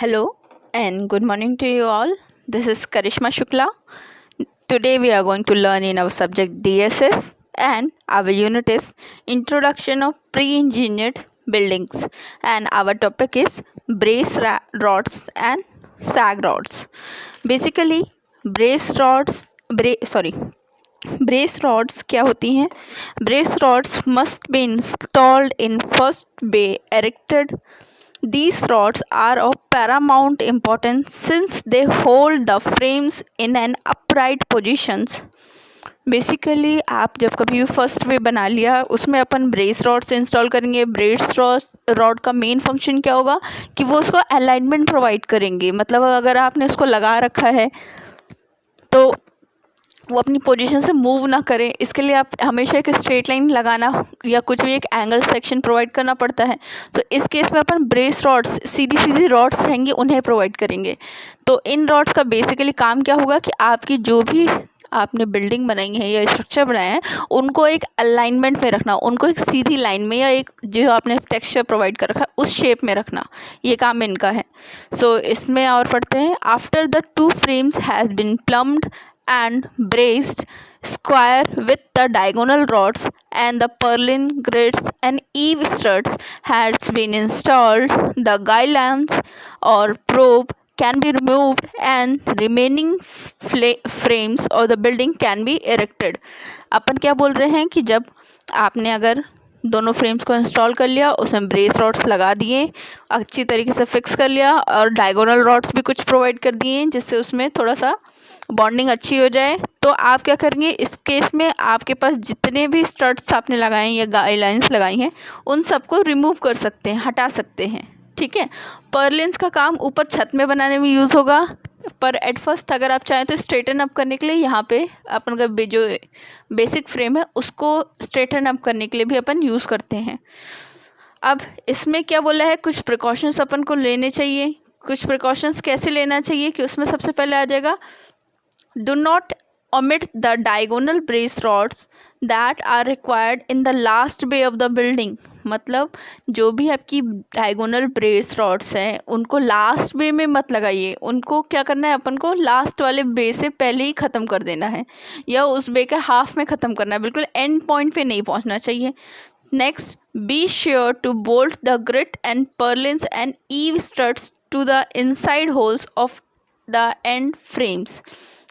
Hello and good morning to you all. This is Karishma Shukla. Today we are going to learn in our subject DSS and our unit is Introduction of Pre-Engineered Buildings and our topic is rods and sag rods. Basically brace rods क्या होती हैं? Brace rods must be installed in first bay erected. These rods are of paramount importance since they hold the frames in an upright positions. Basically आप जब कभी भी first way बना लिया उसमें अपन ब्रेस रॉड्स इंस्टॉल करेंगे. ब्रेस रॉड का main function क्या होगा कि वो उसको अलाइनमेंट प्रोवाइड करेंगे. मतलब अगर आपने उसको लगा रखा है तो वो अपनी पोजीशन से मूव ना करे, इसके लिए आप हमेशा एक स्ट्रेट लाइन लगाना या कुछ भी एक एंगल सेक्शन प्रोवाइड करना पड़ता है. तो इस केस में अपन ब्रेस रॉड्स सीधी रॉड्स रहेंगी उन्हें प्रोवाइड करेंगे. तो इन रॉड्स का बेसिकली काम क्या होगा कि आपकी जो भी आपने बिल्डिंग बनाई है या स्ट्रक्चर बनाया है उनको एक अलाइनमेंट में रखना, उनको एक सीधी लाइन में या एक जो आपने टेक्सचर प्रोवाइड कर रखा है उस शेप में रखना, ये काम इनका है. सो इसमें और पढ़ते हैं. After the two frames has been plumbed and braced square with the diagonal rods and the purlin grids and eave studs has been installed, the guidelines or probe can be removed and remaining frames of the building can be erected. अपन क्या बोल रहे हैं कि जब आपने अगर दोनों frames को इंस्टॉल कर लिया, उसमें ब्रेस रॉड्स लगा दिए, अच्छी तरीके से फिक्स कर लिया और डायगोनल रॉड्स भी कुछ प्रोवाइड कर दिए जिससे उसमें थोड़ा सा बॉन्डिंग अच्छी हो जाए, तो आप क्या करेंगे इस केस में आपके पास जितने भी स्टड्स आपने लगाए हैं या गाइडलाइंस लगाई हैं उन सबको रिमूव कर सकते हैं, हटा सकते हैं. ठीक है. पर्लिन्स का काम ऊपर छत में बनाने में यूज़ होगा, पर एट फर्स्ट अगर आप चाहें तो स्ट्रेटन अप करने के लिए यहाँ पे अपन का जो बेसिक फ्रेम है उसको स्ट्रेटन अप करने के लिए भी अपन यूज़ करते हैं. अब इसमें क्या बोला है, कुछ प्रिकॉशंस अपन को लेने चाहिए. कुछ प्रिकॉशंस कैसे लेना चाहिए कि उसमें सबसे पहले आ जाएगा do not omit the diagonal brace rods that are required in the last bay of the building. मतलब जो भी आपकी डायगोनल ब्रेस रॉड्स हैं उनको लास्ट बे में मत लगाइए, उनको क्या करना है अपन को लास्ट वाले बे से पहले ही ख़त्म कर देना है या उस बे के हाफ में ख़त्म करना है, बिल्कुल एंड पॉइंट पे नहीं पहुंचना चाहिए. Next, be sure to bolt the girt and purlins and eave studs to the inside holes of the end frames.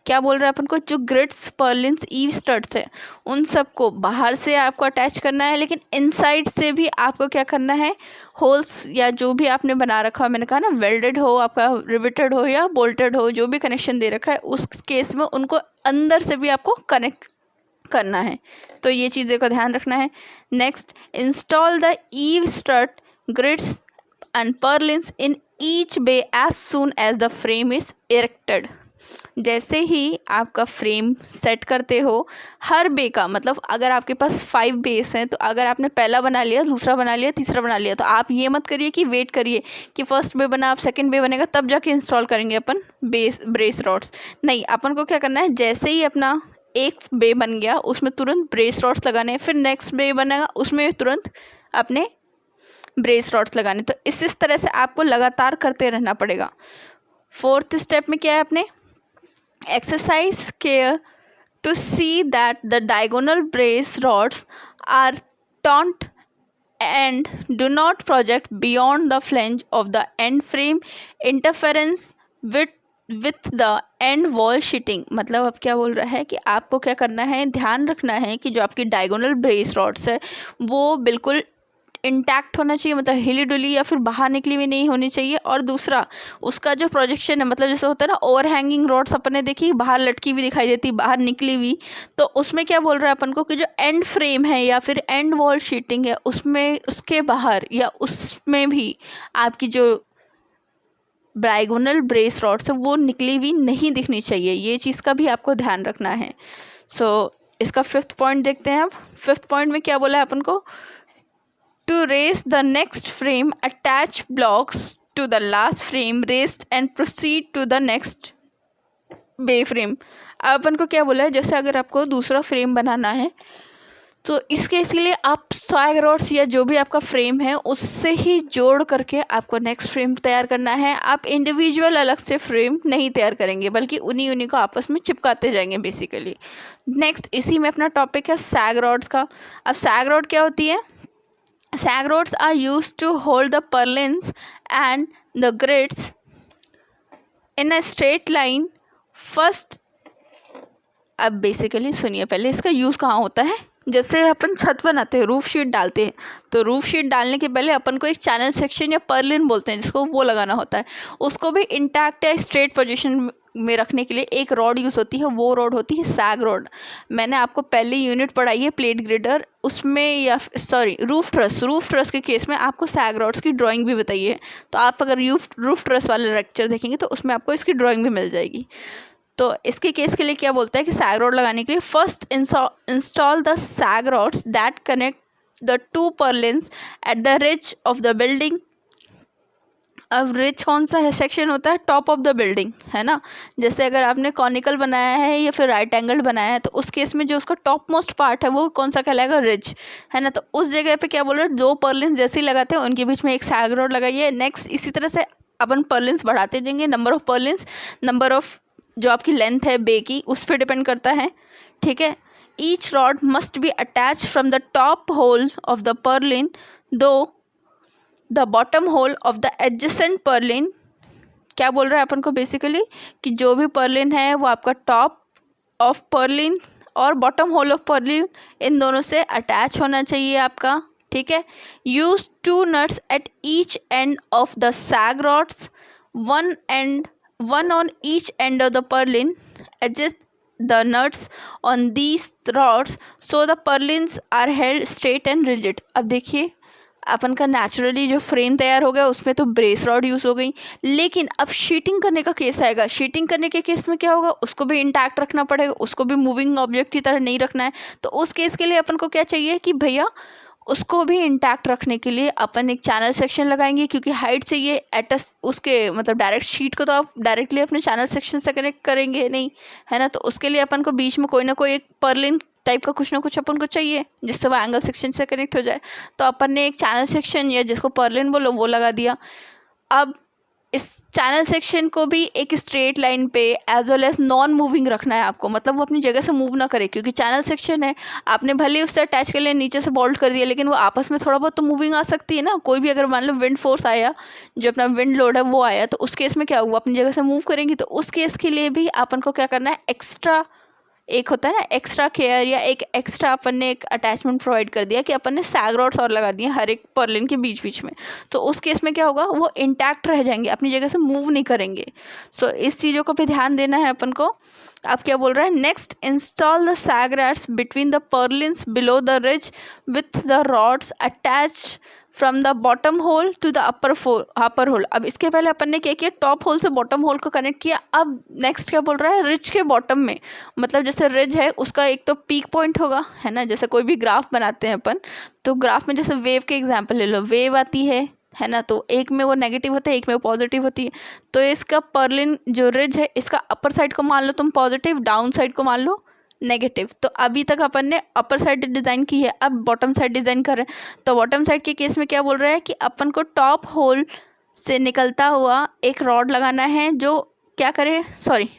क्या बोल रहे हैं अपन को, जो ग्रिड्स पर्लिन्स ईव स्टड्स है उन सबको बाहर से आपको अटैच करना है, लेकिन इनसाइड से भी आपको क्या करना है, होल्स या जो भी आपने बना रखा हो, मैंने कहा ना वेल्डेड हो, आपका रिवेटेड हो या बोल्टेड हो, जो भी कनेक्शन दे रखा है उस केस में उनको अंदर से भी आपको कनेक्ट करना है. तो ये चीज़ें का ध्यान रखना है. Next, install the eave stud girts and purlins in each bay as soon as the frame is erected. जैसे ही आपका फ्रेम सेट करते हो हर बे का, मतलब अगर आपके पास 5 बेस हैं तो अगर आपने पहला बना लिया, दूसरा बना लिया, तीसरा बना लिया, तो आप ये मत करिए कि वेट करिए कि फर्स्ट बे बना, आप सेकंड बे बनेगा तब जाके इंस्टॉल करेंगे अपन ब्रेस रॉड्स. नहीं, अपन को क्या करना है, जैसे ही अपना एक बे बन गया उसमें तुरंत ब्रेस रॉड्स लगाने हैं, फिर नेक्स्ट बे बनेगा उसमें तुरंत अपने ब्रेस रॉड्स लगाने. तो इस तरह से आपको लगातार करते रहना पड़ेगा. फोर्थ स्टेप में क्या है, अपने exercise care to see that the diagonal brace rods are taut and do not project beyond the flange of the end frame interference with the end wall sheeting. मतलब अब क्या बोल रहा है कि आपको क्या करना है, ध्यान रखना है कि जो आपकी डायगोनल ब्रेस रॉड्स है वो बिल्कुल इंटैक्ट होना चाहिए, मतलब हिली डुली या फिर बाहर निकली हुई नहीं होनी चाहिए. और दूसरा, उसका जो प्रोजेक्शन है, मतलब जैसे होता है ना ओवर हैंगिंग रॉड्स अपने देखी बाहर लटकी हुई दिखाई देती, बाहर निकली हुई, तो उसमें क्या बोल रहा है अपन को कि जो एंड फ्रेम है या फिर एंड वॉल शीटिंग है उसमें उसके बाहर या उसमें भी आपकी जो डायगोनल ब्रेस रॉड्स है वो निकली हुई नहीं दिखनी चाहिए. ये चीज़ का भी आपको ध्यान रखना है. सो इसका 5th पॉइंट देखते हैं. अब 5th पॉइंट में क्या बोला है अपन को, to raise the next frame, attach blocks to the last frame raised and proceed to the next bay frame. अब अपन को क्या बोला है, जैसे अगर आपको दूसरा फ्रेम बनाना है तो इसके लिए आप सैग रॉड्स या जो भी आपका फ्रेम है उससे ही जोड़ करके आपको नेक्स्ट फ्रेम तैयार करना है। आप इंडिविजुअल अलग से फ्रेम नहीं तैयार करेंगे, बल्कि उन्हीं को आपस में चिपकाते जाएंगे बेसिकली। नेक्स्ट इसी में अपना टॉपिक है सैग रॉड्स का। अब सैग रॉड क्या होती है? Sag rods are used to hold the purlins and the grids in a straight line first. अब बेसिकली सुनिए, पहले इसका यूज़ कहाँ होता है। जैसे अपन छत बनाते हैं, रूफ शीट डालते हैं, तो रूफ शीट डालने के पहले अपन को एक चैनल सेक्शन या पर्लिन बोलते हैं जिसको वो लगाना होता है। उसको भी इंटैक्ट या स्ट्रेट पोजीशन में रखने के लिए एक रॉड यूज़ होती है, वो रॉड होती है सैग रॉड। मैंने आपको पहली यूनिट पढ़ाई है प्लेट ग्रिडर, उसमें या सॉरी रूफ ट्रस के केस में आपको सैग रॉड्स की ड्राइंग भी बताई है। तो आप अगर रूफ ट्रस वाले लेक्चर देखेंगे तो उसमें आपको इसकी ड्राइंग भी मिल जाएगी। तो इसके केस के लिए क्या बोलता है कि सैग रॉड लगाने के लिए first install the sag rods that connect the two purlins at the ridge of the building. अब रिज कौन सा है सेक्शन होता है? टॉप ऑफ द बिल्डिंग, है ना। जैसे अगर आपने कॉनिकल बनाया है या फिर राइट एंगल बनाया है तो उस केस में जो उसका टॉप मोस्ट पार्ट है वो कौन सा कहलाएगा? रिज, है ना। तो उस जगह पे क्या बोल रहे हैं, दो पर्लिन्स जैसे ही लगाते हैं उनके बीच में एक सैग रॉड लगाइए। नेक्स्ट इसी तरह से अपन पर्लिन्स बढ़ाते जाएंगे, number of purlins, number of जो आपकी लेंथ है बे की उस पर डिपेंड करता है, ठीक है। Each rod must be attach from the top hole of the purlin to the bottom hole of the adjacent purlin. क्या बोल रहा है अपन को बेसिकली कि जो भी पर्लिन है वो आपका टॉप ऑफ पर्लिन और बॉटम होल ऑफ पर्लिन इन दोनों से अटैच होना चाहिए आपका, ठीक है। Use 2 nuts at each end of the sag rods, one on each end of the purlin. Adjust the nuts on these rods so the purlins are held straight and rigid. अब देखिए अपन का naturally जो frame तैयार हो गया उसमें तो brace rod use हो गई, लेकिन अब शीटिंग करने का केस आएगा। शीटिंग करने के केस में क्या होगा, उसको भी इंटैक्ट रखना पड़ेगा, उसको भी मूविंग ऑब्जेक्ट की तरह नहीं रखना है। तो उस केस के लिए अपन को क्या चाहिए कि भैया उसको भी इंटैक्ट रखने के लिए अपन एक चैनल सेक्शन लगाएंगे, क्योंकि हाइट चाहिए एटस उसके मतलब डायरेक्ट शीट को तो आप डायरेक्टली अपने चैनल सेक्शन से कनेक्ट करेंगे नहीं, है ना। तो उसके लिए अपन को बीच में कोई ना कोई एक पर्लिन टाइप का कुछ ना कुछ अपन को चाहिए जिससे वो एंगल सेक्शन से कनेक्ट हो जाए। तो अपन ने एक चैनल सेक्शन या जिसको पर्लिन बोलो वो लगा दिया। अब इस चैनल सेक्शन को भी एक स्ट्रेट लाइन पे as well as non moving रखना है आपको, मतलब वो अपनी जगह से मूव ना करे, क्योंकि चैनल सेक्शन है आपने भले उससे अटैच कर लिया, नीचे से बोल्ट कर दिया, लेकिन वो आपस में थोड़ा बहुत तो मूविंग आ सकती है ना। कोई भी अगर मान लो विंड फोर्स आया, जो अपना विंड लोड है वो आया, तो उस केस में क्या हुआ, अपनी जगह से मूव करेंगी। तो उस केस के लिए भी अपन को क्या करना है, एक्स्ट्रा एक होता है ना एक्स्ट्रा केयर या एक एक्स्ट्रा अपन ने एक अटैचमेंट प्रोवाइड कर दिया कि अपन ने सैग रॉड्स और लगा दिए हर एक पर्लिन के बीच बीच में। तो उस केस में क्या होगा, वो इंटैक्ट रह जाएंगे, अपनी जगह से मूव नहीं करेंगे। सो इस चीज़ों को भी ध्यान देना है अपन को। अब क्या बोल रहा है, next install the sag rods between the purlins below the ridge with the rods attach from the bottom hole to the upper hole. अब इसके पहले अपन ने क्या किया, टॉप होल से बॉटम होल को कनेक्ट किया। अब नेक्स्ट क्या बोल रहा है, रिज के बॉटम में, मतलब जैसे रिज है उसका एक तो पीक पॉइंट होगा, है ना। जैसे कोई भी ग्राफ बनाते हैं अपन, तो ग्राफ में जैसे वेव के एग्जाम्पल ले लो, वेव आती है ना, तो एक में वो नेगेटिव होता है, एक में वो पॉजिटिव होती है। तो इसका पर्लिन जो रिज है इसका अपर साइड को मान लो तुम पॉजिटिव, डाउन साइड को मान लो नेगेटिव। तो अभी तक अपन ने अपर साइड डिज़ाइन की है, अब बॉटम साइड डिज़ाइन कर रहे हैं। तो बॉटम साइड के केस में क्या बोल रहा है कि अपन को टॉप होल से निकलता हुआ एक रॉड लगाना है जो क्या करे, सॉरी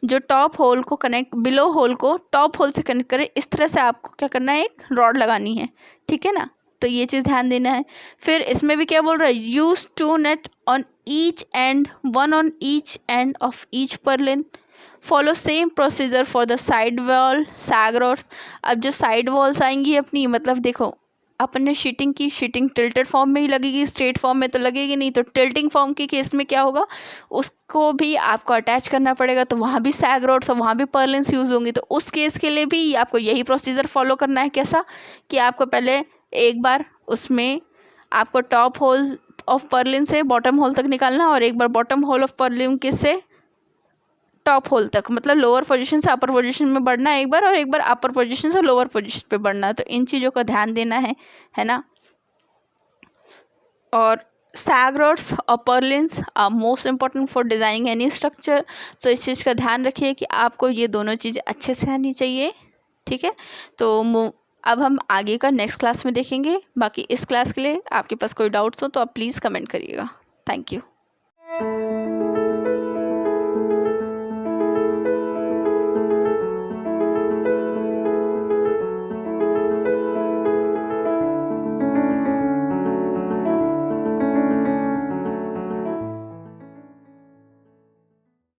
जो टॉप होल को कनेक्ट, बिलो होल को टॉप होल से कनेक्ट करे। इस तरह से आपको क्या करना है, एक रॉड लगानी है, ठीक है ना। तो ये चीज़ ध्यान देना है। फिर इसमें भी क्या बोल रहा है, use 2 nut on each end, 1 on each end of each purlin. Follow same procedure for the side wall sag rods. अब जो साइड वॉल्स आएंगी अपनी, मतलब देखो अपन ने शीटिंग की, शीटिंग टिल्टेड फॉर्म में ही लगेगी, स्ट्रेट फॉर्म में तो लगेगी नहीं। तो टिल्टिंग फॉर्म के केस में क्या होगा, उसको भी आपको अटैच करना पड़ेगा, तो वहाँ भी सैग रॉड्स और वहाँ भी पर्लिन्स यूज़ होंगी। तो उस केस के लिए भी आपको यही प्रोसीजर फॉलो करना है। कैसा कि आपको पहले एक बार उसमें आपको टॉप होल ऑफ पर्लिन से बॉटम होल तक निकालना, और एक बार बॉटम होल ऑफ पर्लिन के से टॉप होल तक, मतलब लोअर पोजीशन से अपर पोजीशन में बढ़ना है एक बार, और एक बार अपर पोजीशन से लोअर पोजीशन पे बढ़ना। तो इन चीज़ों का ध्यान देना है ना। और सैग रॉड्स और purlins are most important for designing any structure. तो इस चीज़ का ध्यान रखिए कि आपको ये दोनों चीज़ें अच्छे से आनी चाहिए, ठीक है। तो अब हम आगे का नेक्स्ट क्लास में देखेंगे। बाकी इस क्लास के लिए आपके पास कोई डाउट्स हो तो आप प्लीज़ कमेंट करिएगा। Thank you.